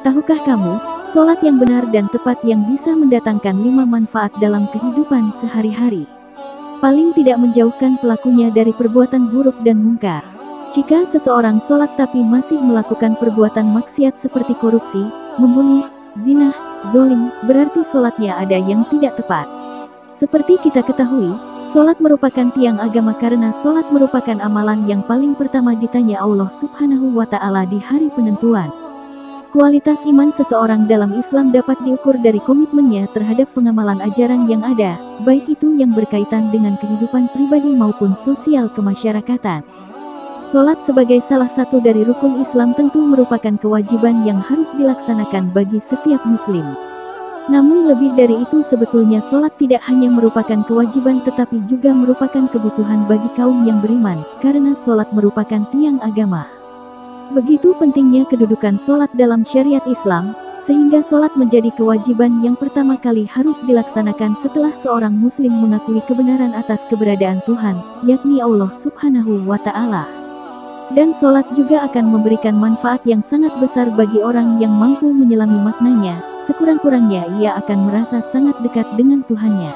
Tahukah kamu, sholat yang benar dan tepat yang bisa mendatangkan 5 manfaat dalam kehidupan sehari-hari. Paling tidak menjauhkan pelakunya dari perbuatan buruk dan mungkar. Jika seseorang sholat tapi masih melakukan perbuatan maksiat seperti korupsi, membunuh, zina, zolim, berarti sholatnya ada yang tidak tepat. Seperti kita ketahui, sholat merupakan tiang agama karena sholat merupakan amalan yang paling pertama ditanya Allah Subhanahu wa Ta'ala di hari penentuan. Kualitas iman seseorang dalam Islam dapat diukur dari komitmennya terhadap pengamalan ajaran yang ada, baik itu yang berkaitan dengan kehidupan pribadi maupun sosial kemasyarakatan. Sholat sebagai salah satu dari rukun Islam tentu merupakan kewajiban yang harus dilaksanakan bagi setiap muslim. Namun lebih dari itu sebetulnya sholat tidak hanya merupakan kewajiban tetapi juga merupakan kebutuhan bagi kaum yang beriman, karena sholat merupakan tiang agama. Begitu pentingnya kedudukan sholat dalam syariat Islam, sehingga sholat menjadi kewajiban yang pertama kali harus dilaksanakan setelah seorang muslim mengakui kebenaran atas keberadaan Tuhan, yakni Allah Subhanahu wa Ta'ala. Dan sholat juga akan memberikan manfaat yang sangat besar bagi orang yang mampu menyelami maknanya, sekurang-kurangnya ia akan merasa sangat dekat dengan Tuhannya.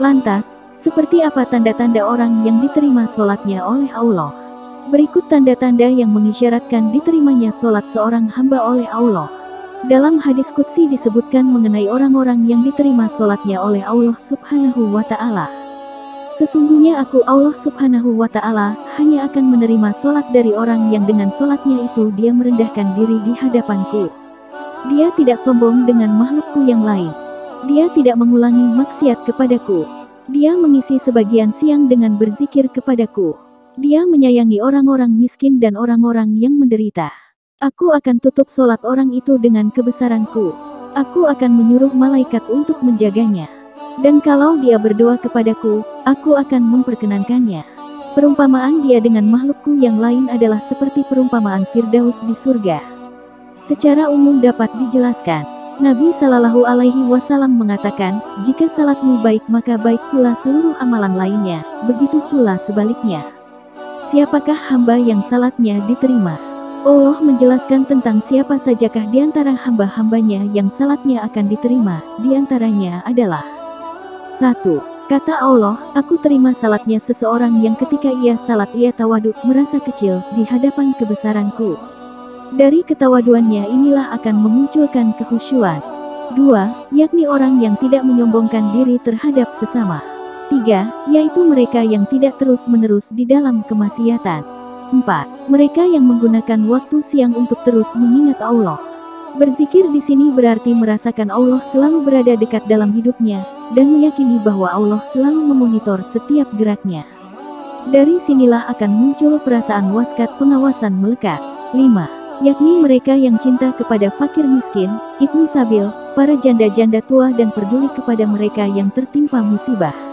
Lantas, seperti apa tanda-tanda orang yang diterima sholatnya oleh Allah? Berikut tanda-tanda yang mengisyaratkan diterimanya sholat seorang hamba oleh Allah. Dalam hadis qudsi disebutkan mengenai orang-orang yang diterima sholatnya oleh Allah Subhanahu wa Ta'ala. Sesungguhnya aku Allah Subhanahu wa Ta'ala hanya akan menerima sholat dari orang yang dengan sholatnya itu dia merendahkan diri di hadapanku. Dia tidak sombong dengan makhlukku yang lain. Dia tidak mengulangi maksiat kepadaku. Dia mengisi sebagian siang dengan berzikir kepadaku. Dia menyayangi orang-orang miskin dan orang-orang yang menderita. Aku akan tutup sholat orang itu dengan kebesaranku. Aku akan menyuruh malaikat untuk menjaganya. Dan kalau dia berdoa kepadaku, aku akan memperkenankannya. Perumpamaan dia dengan makhlukku yang lain adalah seperti perumpamaan Firdaus di surga. Secara umum dapat dijelaskan, Nabi Shallallahu Alaihi Wasallam mengatakan, jika salatmu baik maka baik pula seluruh amalan lainnya, begitu pula sebaliknya. Siapakah hamba yang salatnya diterima? Allah menjelaskan tentang siapa sajakah di antara hamba-hambanya yang salatnya akan diterima, di antaranya adalah 1. Kata Allah, aku terima salatnya seseorang yang ketika ia salat ia tawadu, merasa kecil, di hadapan kebesaranku. Dari ketawaduannya inilah akan memunculkan kekhusyuan. 2. Yakni orang yang tidak menyombongkan diri terhadap sesama. 3. Yaitu mereka yang tidak terus-menerus di dalam kemaksiatan. 4. Mereka yang menggunakan waktu siang untuk terus mengingat Allah. Berzikir di sini berarti merasakan Allah selalu berada dekat dalam hidupnya, dan meyakini bahwa Allah selalu memonitor setiap geraknya. Dari sinilah akan muncul perasaan waskat pengawasan melekat. 5. Yakni mereka yang cinta kepada fakir miskin, ibnu sabil, para janda-janda tua dan peduli kepada mereka yang tertimpa musibah.